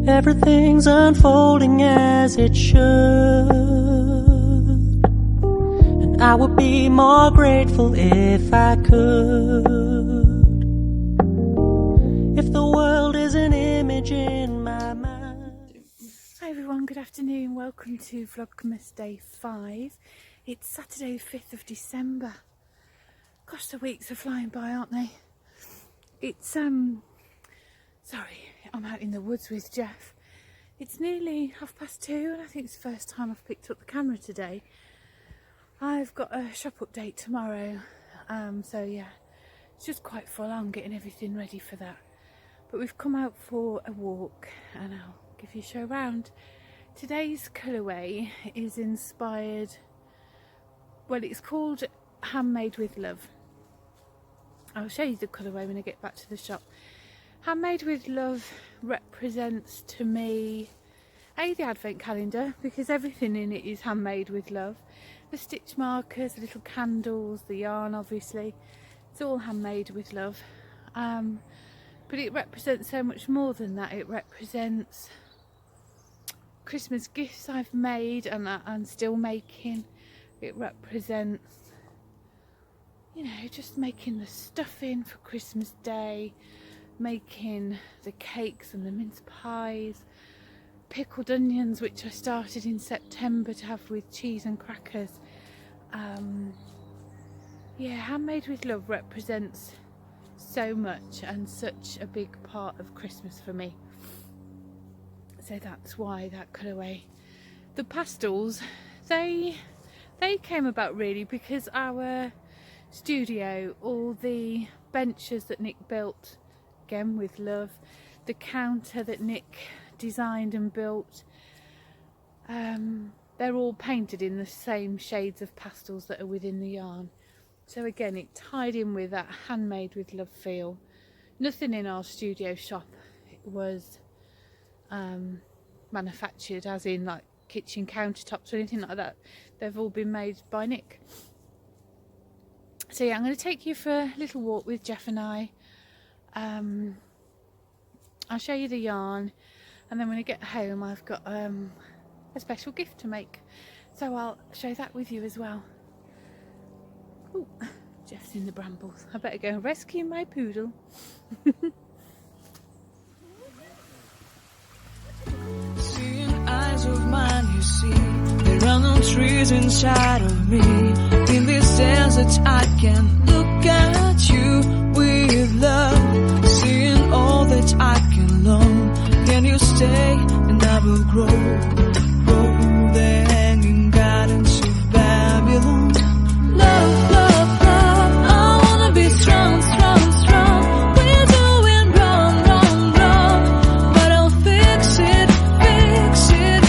Everything's unfolding as it should, and I would be more grateful if I could. If the world is an image in my mind. Hi everyone, good afternoon. Welcome to Vlogmas Day 5. It's Saturday the 5th of December. Gosh, the weeks are flying by, aren't they? It's sorry, I'm out in the woods with Jeff. It's nearly 2:30 and I think it's the first time I've picked up the camera today. I've got a shop update tomorrow, so yeah, it's just quite full on getting everything ready for that. But we've come out for a walk and I'll give you a show around. Today's colourway is inspired, well, it's called Handmade with Love. I'll show you the colourway when I get back to the shop. Handmade with Love represents to me the advent calendar, because everything in it is handmade with love. The stitch markers, the little candles, the yarn, obviously, it's all handmade with love. But it represents so much more than that. It represents Christmas gifts I've made and that I'm still making. It represents, you know, just making the stuffing for Christmas Day, making the cakes and the mince pies, pickled onions, which I started in September to have with cheese and crackers. Yeah, Handmade with Love represents so much and such a big part of Christmas for me. So that's why that colourway. The pastels, they came about really because our studio, all the benches that Nick built, again with love, the counter that Nick designed and built, they're all painted in the same shades of pastels that are within the yarn. So again, it tied in with that handmade with love feel. Nothing in our studio shop was manufactured, as in like kitchen countertops or anything like that. They've all been made by Nick. So yeah, I'm going to take you for a little walk with Jeff and I. I'll show you the yarn, and then when I get home I've got a special gift to make, so I'll show that with you as well. Ooh, Jeff's in the brambles. I better go and rescue my poodle. Seeing eyes of mine, you see, there are no trees inside of me. In this desert I can look at you with love. Seeing all that I can learn, can you stay and I will grow? Grow the hanging gardens of Babylon. Love, love, love, I wanna be strong, strong, strong. We're doing wrong, wrong, wrong, but I'll fix it, fix it.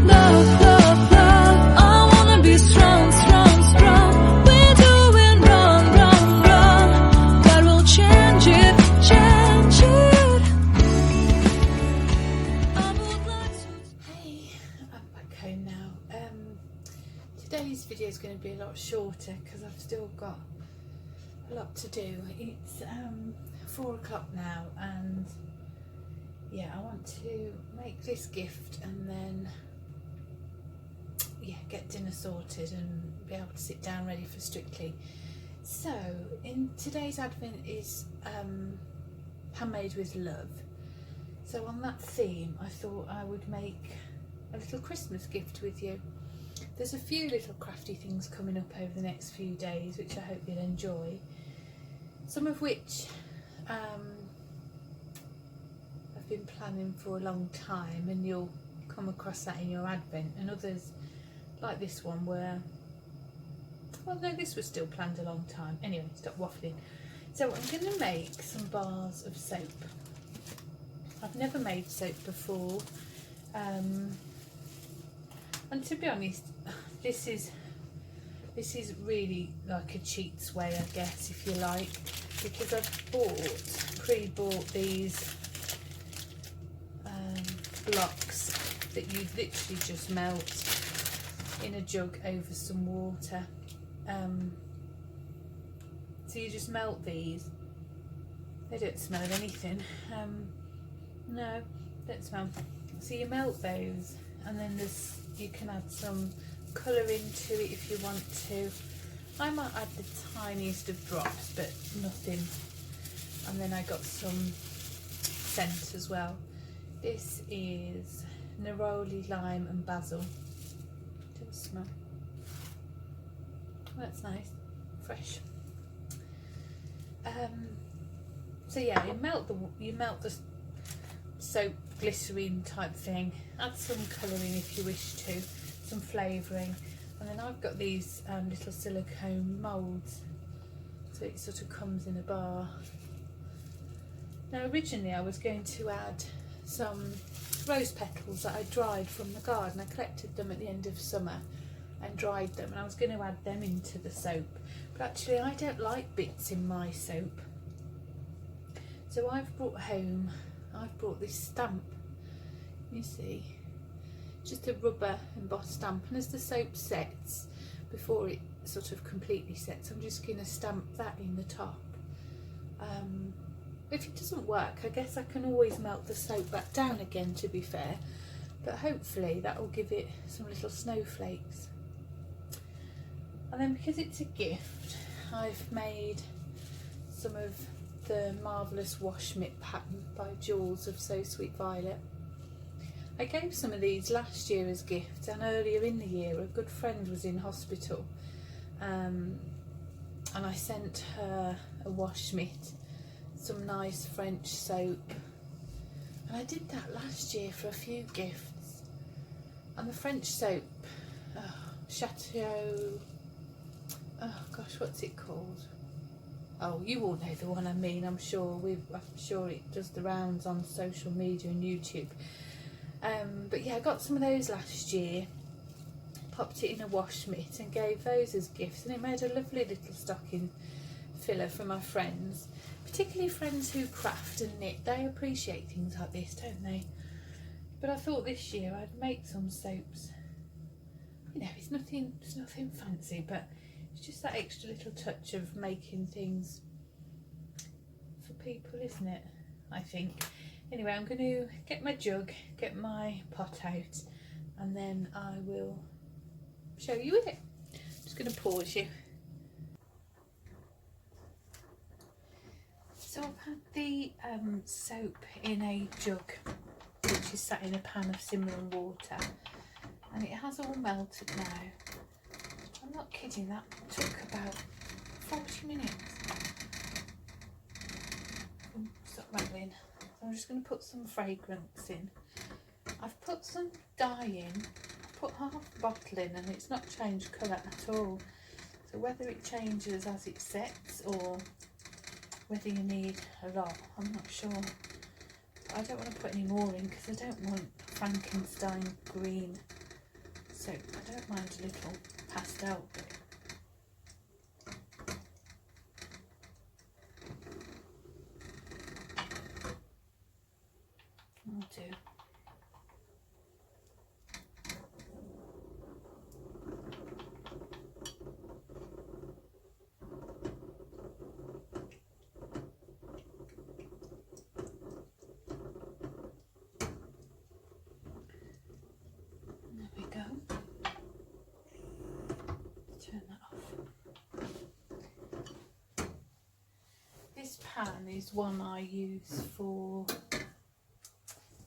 Love, love, love, I wanna be strong, strong, strong. We're doing wrong, wrong, wrong, but we'll change it, change it. I would like to. Hey, I'm back home now. Today's video is going to be a lot shorter because I've still got a lot to do. It's 4 o'clock now, and yeah, I want to make this gift and then yeah, get dinner sorted and be able to sit down ready for Strictly. So in today's advent is handmade with love. So on that theme, I thought I would make a little Christmas gift with you. There's a few little crafty things coming up over the next few days which I hope you'll enjoy. Some of which I've been planning for a long time, and you'll come across that in your advent, and others like this one were, well no, this was still planned a long time. Anyway, stop waffling. So I'm going to make some bars of soap. I've never made soap before. And to be honest, this is really like a cheat's way, I guess, if you like, because I've pre-bought these blocks that you literally just melt in a jug over some water. So you just melt these They don't smell of anything. No, don't smell. So you melt those, and then you can add some colour into it if you want to. I might add the tiniest of drops, but nothing. And then I got some scent as well. This is neroli, lime and basil. Doesn't smell. Oh, that's nice, fresh. So yeah, you melt the soap glycerine type thing. Add some colouring if you wish to, some flavouring, and then I've got these little silicone moulds, so it sort of comes in a bar. Now originally I was going to add some rose petals that I dried from the garden. I collected them at the end of summer and dried them, and I was going to add them into the soap, but actually I don't like bits in my soap. So I've brought this stamp, you see, just a rubber embossed stamp, and as the soap sets, before it sort of completely sets, I'm just going to stamp that in the top. If it doesn't work, I guess I can always melt the soap back down again, to be fair, but hopefully that will give it some little snowflakes. And then because it's a gift, I've made some of the Marvellous Wash Mitt pattern by Jules of So Sweet Violet. I gave some of these last year as gifts, and earlier in the year a good friend was in hospital, and I sent her a wash mitt, some nice French soap, and I did that last year for a few gifts. And the French soap, Chateau, oh gosh, what's it called? Oh, you all know the one I mean, I'm sure it does the rounds on social media and YouTube. But yeah, I got some of those last year, popped it in a wash mitt and gave those as gifts, and it made a lovely little stocking filler for my friends, particularly friends who craft and knit. They appreciate things like this, don't they? But I thought this year I'd make some soaps. You know, it's nothing fancy, but it's just that extra little touch of making things for people, isn't it? I think. Anyway, I'm going to get my jug, get my pot out, and then I will show you with it. I'm just going to pause you. So I've had the soap in a jug, which is sat in a pan of simmering water, and it has all melted now. I'm not kidding, that took about 40 minutes. Stop rattling. So I'm just going to put some fragrance in. I've put some dye in. I've put half the bottle in and it's not changed colour at all. So whether it changes as it sets or whether you need a lot, I'm not sure. But I don't want to put any more in because I don't want Frankenstein green soap. I don't mind a little pastel bit. I'll do. There we go. Turn that off. This pan is one I use for,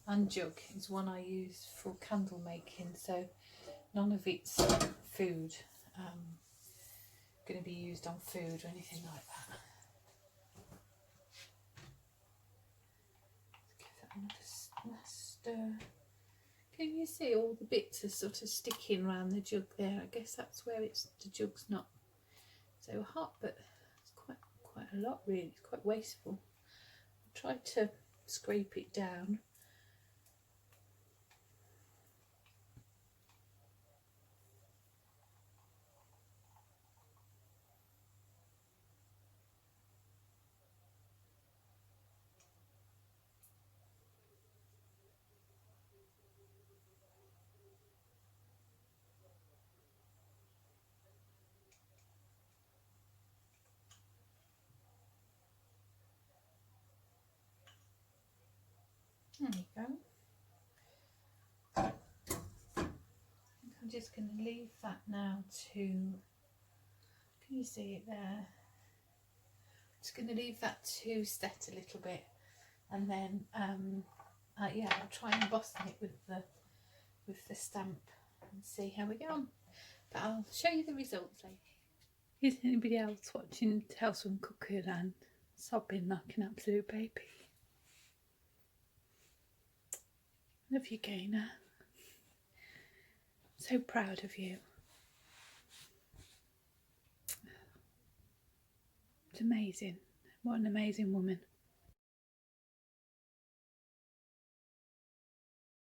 and jug is one I use for candle making, so none of it's food, going to be used on food or anything like that. Give that another stir. Can you see all the bits are sort of sticking around the jug there? I guess that's where the jug's not so hot, but it's quite a lot really. It's quite wasteful. I'll try to scrape it down. There you go. I'm just going to leave that now to, can you see it there? Just going to leave that to set a little bit, and then yeah, I'll try embossing it with the stamp and see how we get on. But I'll show you the results later. Is anybody else watching Tales from Cuckoo Land sobbing like an absolute baby? Love you, Gaynor. So proud of you. It's amazing. What an amazing woman.